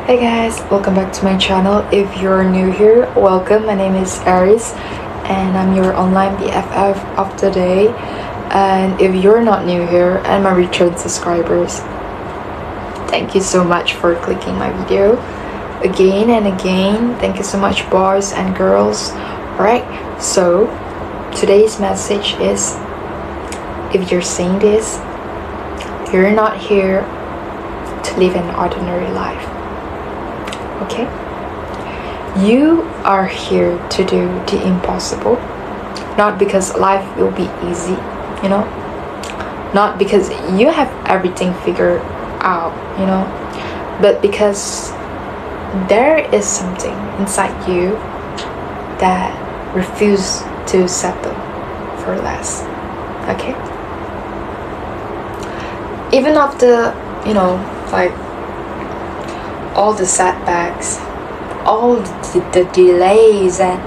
Hey guys, welcome back to my channel. If you're new here, welcome. My name is Aris and I'm your online BFF of the day. And if you're not new here and my return subscribers, thank you so much for clicking my video again and again. Thank you so much, boys and girls. Alright, so today's message is, if you're saying this, you're not here to live an ordinary life. Okay? You are here to do the impossible, not because life will be easy, not because you have everything figured out, but because there is something inside you that refuses to settle for less. Okay? Even after, all the setbacks, all the delays and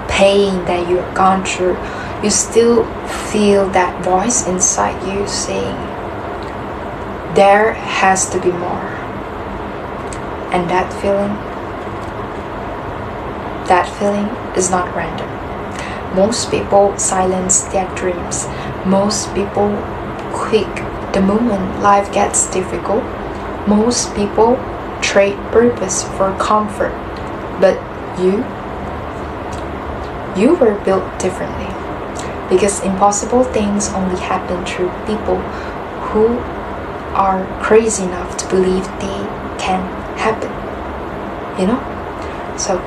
pain that you've gone through, you still feel that voice inside you saying, there has to be more. And that feeling is not random. Most people silence their dreams. Most people quit the moment life gets difficult. Most people trade purpose for comfort, but you were built differently, because impossible things only happen through people who are crazy enough to believe they can happen. So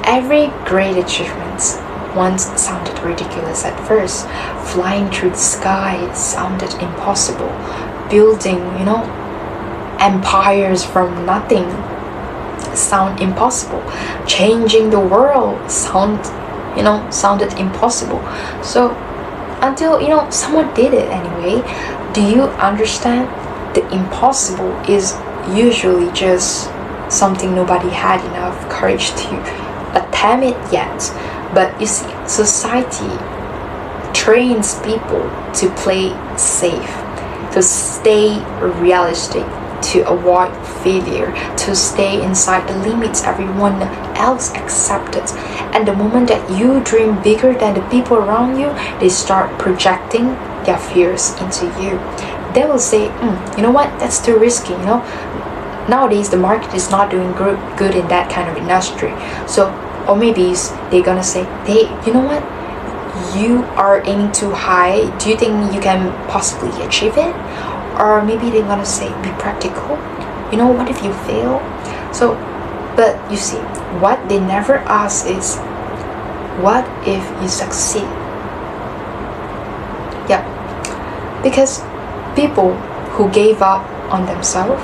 every great achievement once sounded ridiculous at first. Flying through the sky sounded impossible. Building empires from nothing sound impossible. Changing the world sounded impossible. So until someone did it anyway. Do you understand? The impossible is usually just something nobody had enough courage to attempt it yet. But you see, society trains people to play safe, to stay realistic, to avoid failure, to stay inside the limits everyone else accepted. And the moment that you dream bigger than the people around you, they start projecting their fears into you. They will say, you know what, that's too risky, Nowadays the market is not doing good in that kind of industry. So, or maybe they're gonna say, hey, you know what, you are aiming too high, do you think you can possibly achieve it? Or maybe they're gonna say, be practical, what if you fail? So, but you see, what they never ask is, what if you succeed? Yeah, because people who gave up on themselves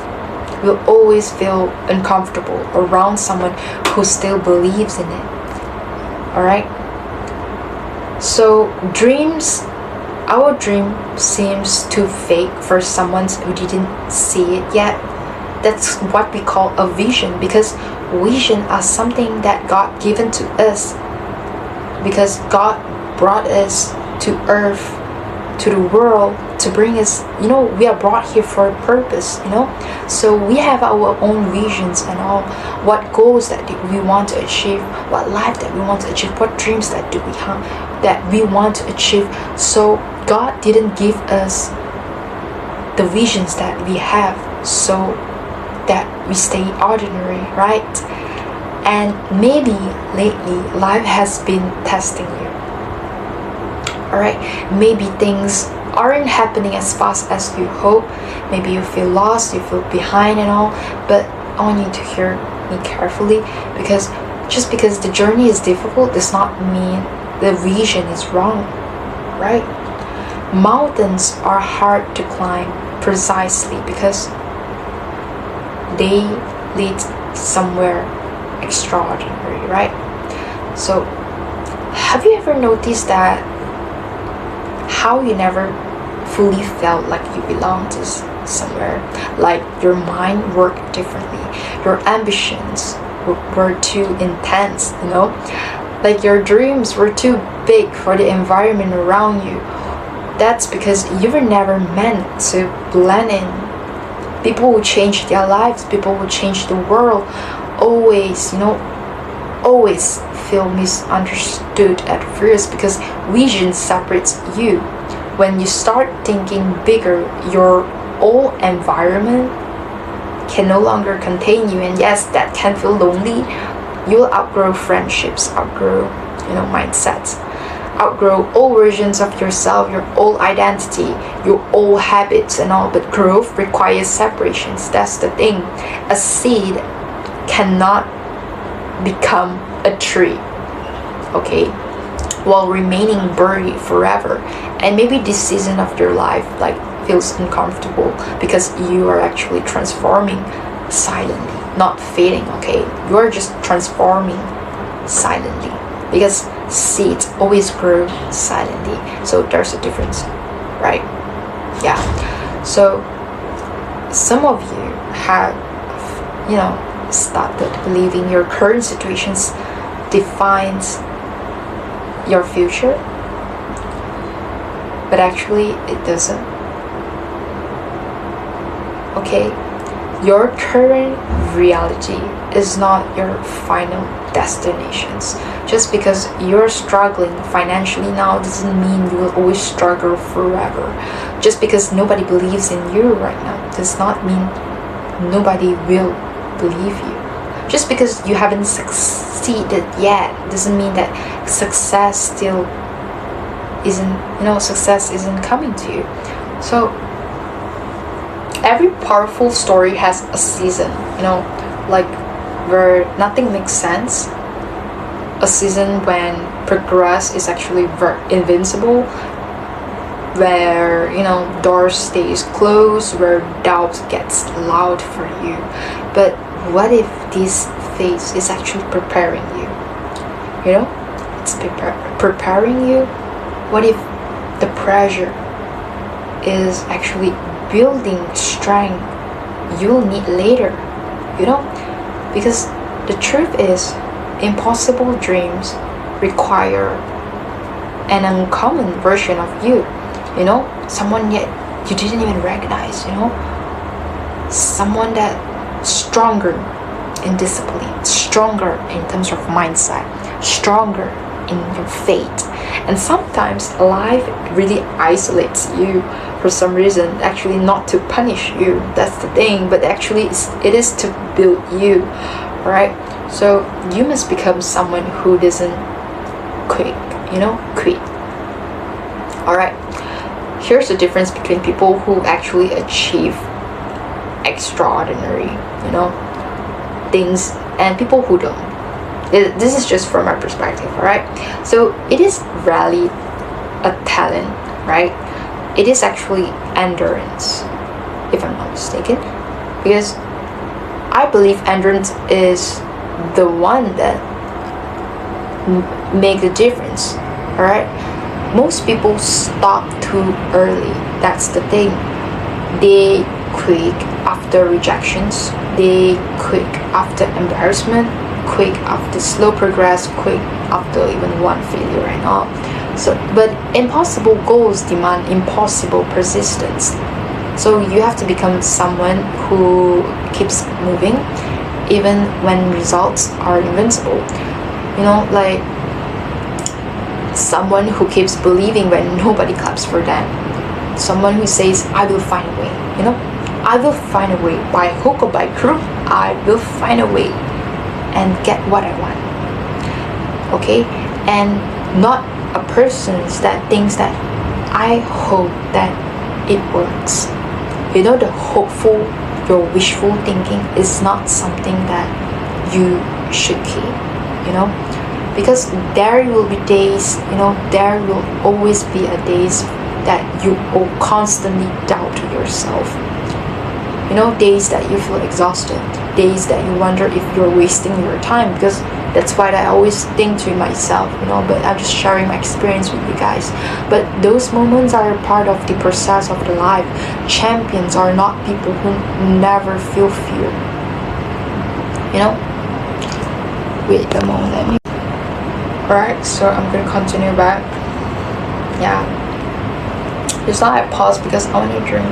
will always feel uncomfortable around someone who still believes in it. Alright? So our dream seems too fake for someone who didn't see it yet. That's what we call a vision, because vision are something that God given to us, because God brought us to earth, to the world, to bring us, we are brought here for a purpose, so we have our own visions and all, what goals that we want to achieve, what life that we want to achieve, what dreams that we want to achieve. So God didn't give us the visions that we have so that we stay ordinary, right? And maybe lately life has been testing you. Alright, maybe things aren't happening as fast as you hope. Maybe you feel lost, you feel behind and all. But I want you to hear me carefully, because just because the journey is difficult does not mean the vision is wrong, right? Mountains are hard to climb precisely because they lead somewhere extraordinary, right? So have you ever noticed that how you never fully felt like you belonged to somewhere? Like your mind worked differently, your ambitions were too intense, like your dreams were too big for the environment around you. That's because you were never meant to blend in, People will change their lives, people will change the world, always, always feel misunderstood at first because vision separates you. When you start thinking bigger, your whole environment can no longer contain you, and yes, that can feel lonely. You'll outgrow friendships, outgrow mindsets, outgrow all versions of yourself, your old identity, your old habits and all. But growth requires separations. That's the thing. A seed cannot become a tree, okay, while remaining buried forever. And maybe this season of your life feels uncomfortable because you are actually transforming silently, not fading, okay? You are just transforming silently because seeds always grow silently. So there's a difference, right? Yeah. So some of you have, started believing your current situations defines your future, but actually it doesn't. Okay, your current reality is not your final destinations. Just because you're struggling financially now doesn't mean you will always struggle forever. Just because nobody believes in you right now does not mean nobody will believe you. Just because you haven't succeeded yet doesn't mean that success isn't coming to you. So every powerful story has a season, where nothing makes sense. A season when progress is actually invincible, where doors stays closed, where doubt gets loud for you. But what if this phase is actually preparing you? It's preparing you. What if the pressure is actually building strength you'll need later? Because the truth is, impossible dreams require an uncommon version of you. Someone yet you didn't even recognize. Someone that stronger in discipline, stronger in terms of mindset, stronger in your faith. And sometimes life really isolates you for some reason, actually not to punish you, that's the thing, but actually it is to build you. Alright, so you must become someone who doesn't quit. Alright, here's the difference between people who actually achieve extraordinary things and people who don't. This is just from my perspective. Alright, so it is rarely a talent, right? It is actually endurance, if I'm not mistaken, because I believe endurance is the one that make the difference. Alright, most people stop too early. That's the thing. They quit after rejections, they quit after embarrassment, quit after slow progress, quit after even one failure and all. So, but impossible goals demand impossible persistence. So you have to become someone who keeps moving even when results are invincible. Someone who keeps believing when nobody claps for them. Someone who says, I will find a way. I will find a way, by hook or by crook, I will find a way and get what I want. Okay? And not a person that thinks that I hope that it works. The hopeful, your wishful thinking is not something that you should keep, because there will be days, there will always be a days that you will constantly doubt yourself. Days that you feel exhausted, days that you wonder if you're wasting your time, because that's what I always think to myself, but I'm just sharing my experience with you guys. But those moments are a part of the process of the life. Champions are not people who never feel fear. Wait a moment, let me. Alright, so I'm gonna continue back. Yeah. Just now I paused because I want to drink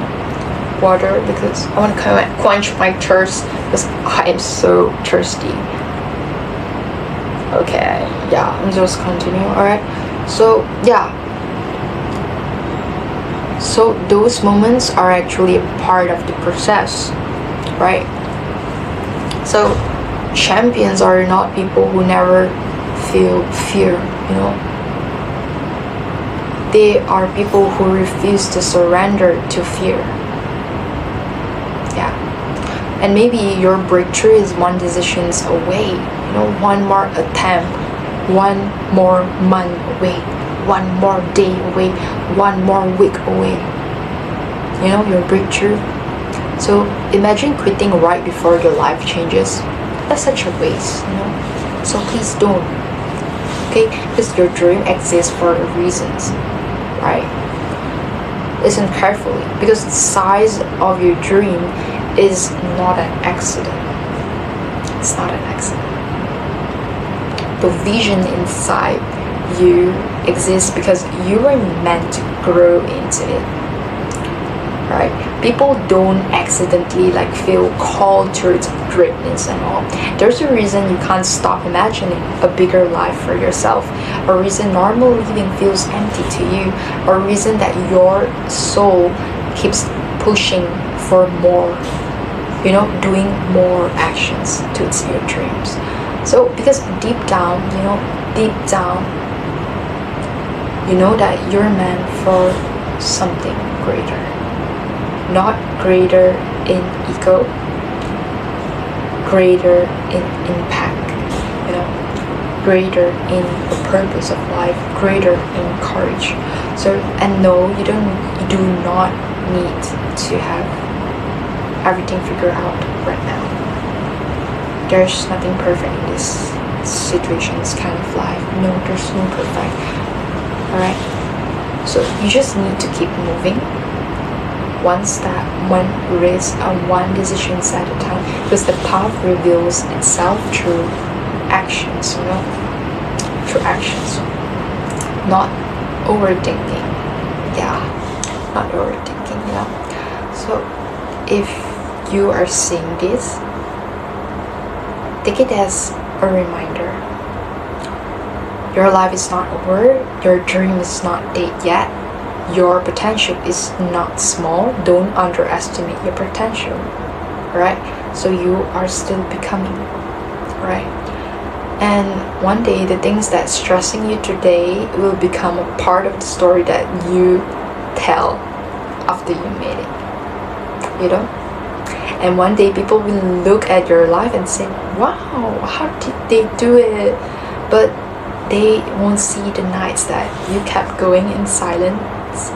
water because I want to quench my thirst because I am so thirsty. Okay, yeah, I'm just continue. Alright, so yeah, so those moments are actually a part of the process, right? So champions are not people who never feel fear, you know. They are people who refuse to surrender to fear. Yeah. And maybe your breakthrough is one decision away, you know, one more attempt, one more month away, one more day away, one more week away. You know, your breakthrough. So imagine quitting right before your life changes. That's such a waste, you know. So please don't. Okay? Because your dream exists for a reason. Right? Listen carefully, because the size of your dream is not an accident. It's not an accident. The vision inside you exists because you were meant to grow into it. Right? People don't accidentally feel called towards greatness and all. There's a reason you can't stop imagining a bigger life for yourself, a reason normal living feels empty to you, a reason that your soul keeps pushing for more, you know, doing more actions towards your dreams. So because deep down, you know that you're meant for something greater. Not greater in ego, greater in impact, you know, greater in the purpose of life, greater in courage. So, and no, you do not need to have everything figured out right now. There's nothing perfect in this situation, this kind of life. No, there's no perfect. Alright? So you just need to keep moving. One step, one risk, and one decision at a time, because the path reveals itself through actions, you know, through actions, not overthinking. Yeah, not overthinking. Yeah. So if you are seeing this, take it as a reminder. Your life is not over. Your dream is not dead yet. Your potential is not small. Don't underestimate your potential, right? So you are still becoming, right? And one day the things that's stressing you today will become a part of the story that you tell after you made it, you know? And one day people will look at your life and say, wow, how did they do it? But they won't see the nights that you kept going in silence,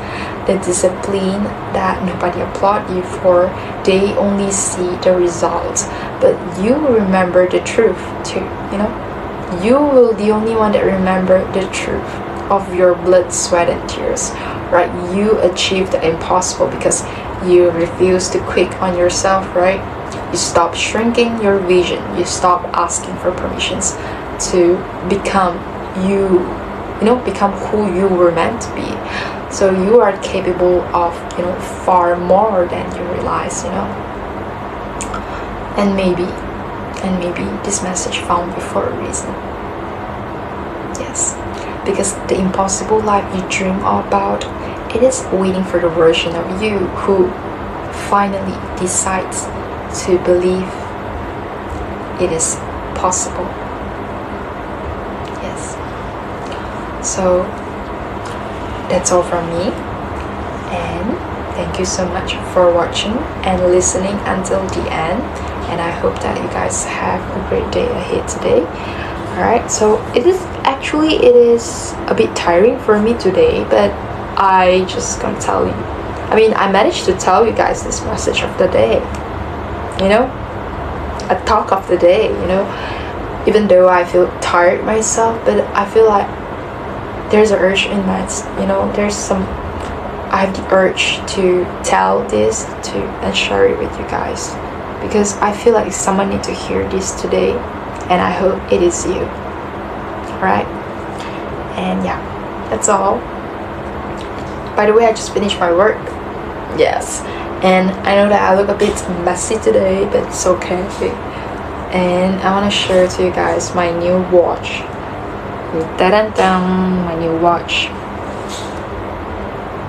the discipline that nobody applaud you for. They only see the results, but you remember the truth too, you know. You will the only one that remember the truth of your blood, sweat and tears, right? You achieved the impossible because you refuse to quit on yourself, right? You stop shrinking your vision. You stop asking for permissions to become you know, become who you were meant to be. So you are capable of, you know, far more than you realize, you know. And maybe this message found you for a reason. Yes, because the impossible life you dream about, it is waiting for the version of you who finally decides to believe it is possible. Yes. So that's all from me, and thank you so much for watching and listening until the end, and I hope that you guys have a great day ahead today. Alright, so it is a bit tiring for me today, but I just gonna tell you, I managed to tell you guys this message of the day, you know, a talk of the day, you know, even though I feel tired myself, but I feel like there's an urge in my, you know, I have the urge to tell this and share it with you guys, because I feel like someone needs to hear this today, and I hope it is you. Alright? And yeah, that's all. By the way, I just finished my work. Yes. And I know that I look a bit messy today, but it's okay. And I want to share to you guys my new watch. Da-dun-dun, my new watch.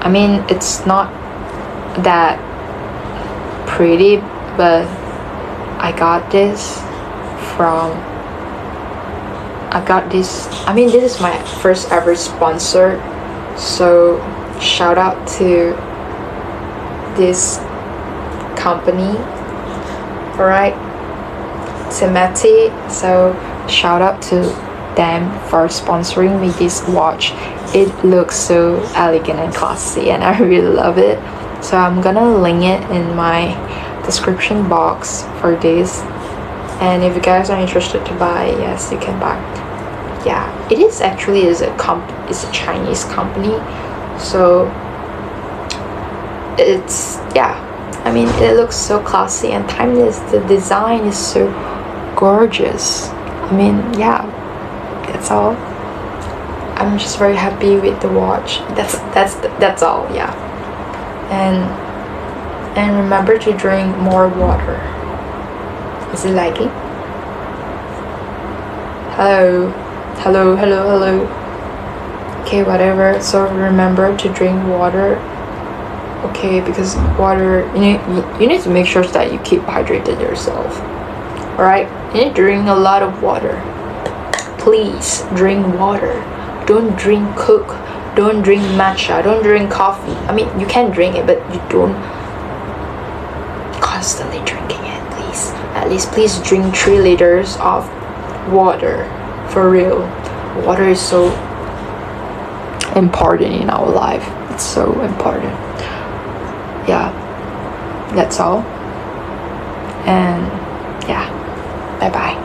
I mean, it's not that pretty, but I got this I mean, this is my first ever sponsor, so shout out to this company, alright, Timeti. So shout out to them for sponsoring me this watch. It looks so elegant and classy, and I really love it. So I'm gonna link it in my description box for this, and if you guys are interested to buy, yes, you can buy. Yeah, it is actually it's a Chinese company, so it's, yeah, I mean, it looks so classy and timeless. The design is so gorgeous. I mean, yeah, that's all. I'm just very happy with the watch. That's all. Yeah, and remember to drink more water. Is it lagging? Hello. Okay, whatever. So remember to drink water. Okay, because water, you need to make sure that you keep hydrated yourself. Alright, you need to drink a lot of water. Please drink water. Don't drink Coke. Don't drink matcha. Don't drink coffee. I mean, you can drink it, but you don't constantly drinking it. Please, at least please drink 3 liters of water. For real, water is so important in our life. It's so important. Yeah, that's all. And yeah, bye bye.